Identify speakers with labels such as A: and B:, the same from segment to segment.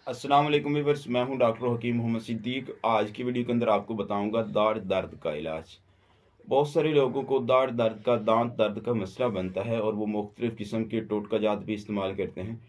A: अस्सलाम वालेकुम व्यूअर्स, मैं हूं डॉक्टर हकीम मोहम्मद सिद्दीक। आज की वीडियो के अंदर आपको बताऊंगा दाढ़ दर्द का इलाज। बहुत सारे लोगों को दाढ़ दर्द का दांत दर्द का मसला बनता है और वो मुख्तलिफ़ किस्म के टोटकाजात भी इस्तेमाल करते हैं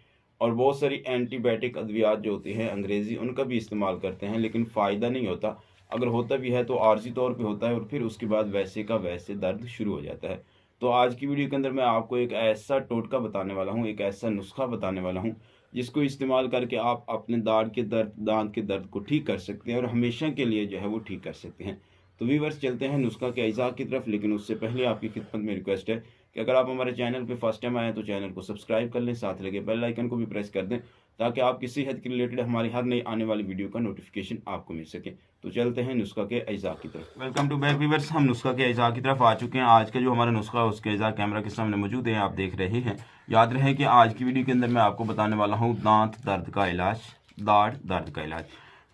A: और बहुत सारी एंटीबायोटिक अद्वियात जो होती हैं अंग्रेज़ी उनका भी इस्तेमाल करते हैं, लेकिन फ़ायदा नहीं होता। अगर होता भी है तो आर्जी तौर पर होता है और फिर उसके बाद वैसे का वैसे दर्द शुरू हो जाता है। तो आज की वीडियो के अंदर मैं आपको एक ऐसा टोटका बताने वाला हूँ, एक ऐसा नुस्खा बताने वाला हूँ जिसको इस्तेमाल करके आप अपने दाढ़ के दर्द दांत के दर्द को ठीक कर सकते हैं और हमेशा के लिए जो है वो ठीक कर सकते हैं। तो व्यूअर्स, चलते हैं नुस्खा के अज्जा की तरफ, लेकिन उससे पहले आपकी खिदमत में रिक्वेस्ट है कि अगर आप हमारे चैनल पे फर्स्ट टाइम आए हैं तो चैनल को सब्सक्राइब कर लें, साथ लगे बेल आइकन को भी प्रेस कर दें ताकि आपकी सेहत के रिलेटेड हमारी हर नई आने वाली वीडियो का नोटिफिकेशन आपको मिल सके। तो चलते हैं नुस्खा के अज्जा की तरफ। वेलकम टू बैक व्यूअर्स, हम नुस्खा के अज्जा की तरफ आ चुके हैं। आज का जो हमारा नुस्खा है उसके अज्जा कैमरा के सामने मौजूद है, आप देख रहे हैं। याद रहे कि आज की वीडियो के अंदर मैं आपको बताने वाला हूँ दांत दर्द का इलाज, दाढ़ दर्द का इलाज।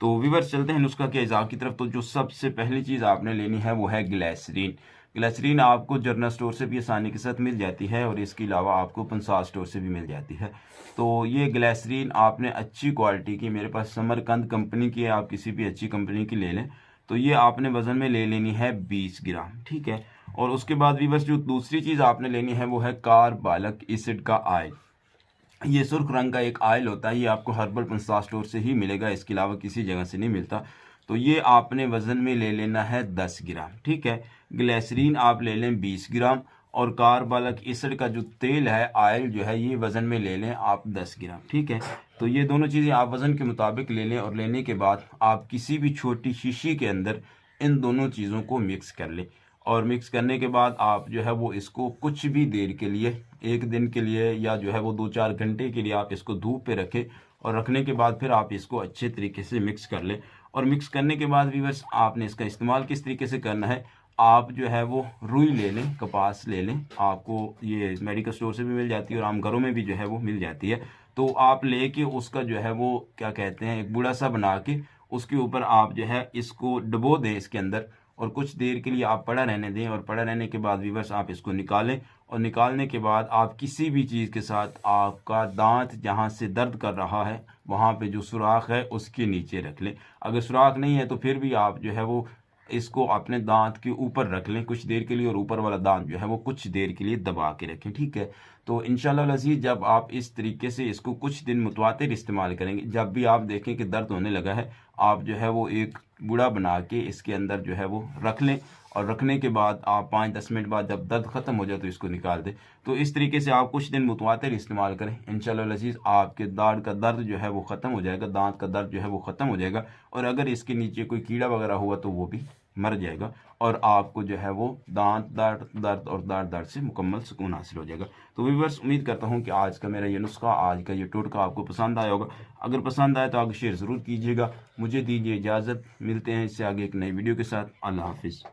A: तो व्यूअर्स, चलते हैं नुस्खा के अज्जा की तरफ। तो जो सबसे पहली चीज़ आपने लेनी है वो है ग्लिसरीन। ग्लिसरीन आपको जनरल स्टोर से भी आसानी के साथ मिल जाती है और इसके अलावा आपको पंसार स्टोर से भी मिल जाती है। तो ये ग्लिसरीन आपने अच्छी क्वालिटी की, मेरे पास समरकंद कंपनी की है, आप किसी भी अच्छी कंपनी की ले लें। तो ये आपने वज़न में ले लेनी है 20 ग्राम, ठीक है। और उसके बाद भी बस जो दूसरी चीज़ आपने लेनी है वो है कार्बालिक एसिड का ऑयल। ये सुर्ख रंग का एक ऑयल होता है, ये आपको हर्बल पंसार स्टोर से ही मिलेगा, इसके अलावा किसी जगह से नहीं मिलता। तो ये आपने वज़न में ले लेना है 10 ग्राम, ठीक है। ग्लिसरीन आप ले लें 20 ग्राम और कार्बालिक एसिड का जो तेल है, ऑयल जो है, ये वज़न में ले लें आप 10 ग्राम, ठीक है। तो ये दोनों चीज़ें आप वज़न के मुताबिक ले लें और लेने के बाद आप किसी भी छोटी शीशी के अंदर इन दोनों चीज़ों को मिक्स कर लें। और मिक्स करने के बाद आप जो है वो इसको कुछ भी देर के लिए, एक दिन के लिए या जो है वो 2-4 घंटे के लिए आप इसको धूप पे रखें और रखने के बाद फिर आप इसको अच्छे तरीके से मिक्स कर लें। और मिक्स करने के बाद व्यूअर्स, आपने इसका इस्तेमाल किस तरीके से करना है, आप जो है वो रुई ले लें, कपास ले लें, आपको ये मेडिकल स्टोर से भी मिल जाती है और आम घरों में भी जो है वो मिल जाती है। तो आप लेके उसका जो है वो क्या कहते हैं, एक बूढ़ा सा बना के उसके ऊपर आप जो है इसको डुबो दें इसके अंदर और कुछ देर के लिए आप पड़ा रहने दें। और पड़ा रहने के बाद व्यूअर्स आप इसको निकालें और निकालने के बाद आप किसी भी चीज़ के साथ आपका दांत जहाँ से दर्द कर रहा है वहाँ पे जो सुराख है उसके नीचे रख लें। अगर सुराख नहीं है तो फिर भी आप जो है वो इसको अपने दांत के ऊपर रख लें कुछ देर के लिए और ऊपर वाला दांत जो है वो कुछ देर के लिए दबा के रखें, ठीक है। तो इंशाल्लाह अज़ीज़, जब आप इस तरीके से इसको कुछ दिन मुतवातिर इस्तेमाल करेंगे, जब भी आप देखें कि दर्द होने लगा है, आप जो है वो एक गुड़ा बना के इसके अंदर जो है वो रख लें और रखने के बाद आप 5-10 मिनट बाद जब दर्द ख़त्म हो जाए तो इसको निकाल दें। तो इस तरीके से आप कुछ दिन मुतवातिर इस्तेमाल करें, इंशाल्लाह अज़ीज़ आपके दाढ़ का दर्द जो है वो ख़त्म हो जाएगा, दांत का दर्द जो है वो ख़त्म हो जाएगा। और अगर इसके नीचे कोई कीड़ा वगैरह हुआ तो वो भी मर जाएगा और आपको जो है वो दांत दर्द और दाढ़ दर्द से मुकम्मल सुकून हासिल हो जाएगा। तो व्यूअर्स, उम्मीद करता हूँ कि आज का मेरा ये नुस्खा, आज का ये टोटका आपको पसंद आया होगा। अगर पसंद आए तो आगे शेयर ज़रूर कीजिएगा। मुझे दीजिए इजाज़त, मिलते हैं इससे आगे एक नई वीडियो के साथ। अल्लाह हाफिज़।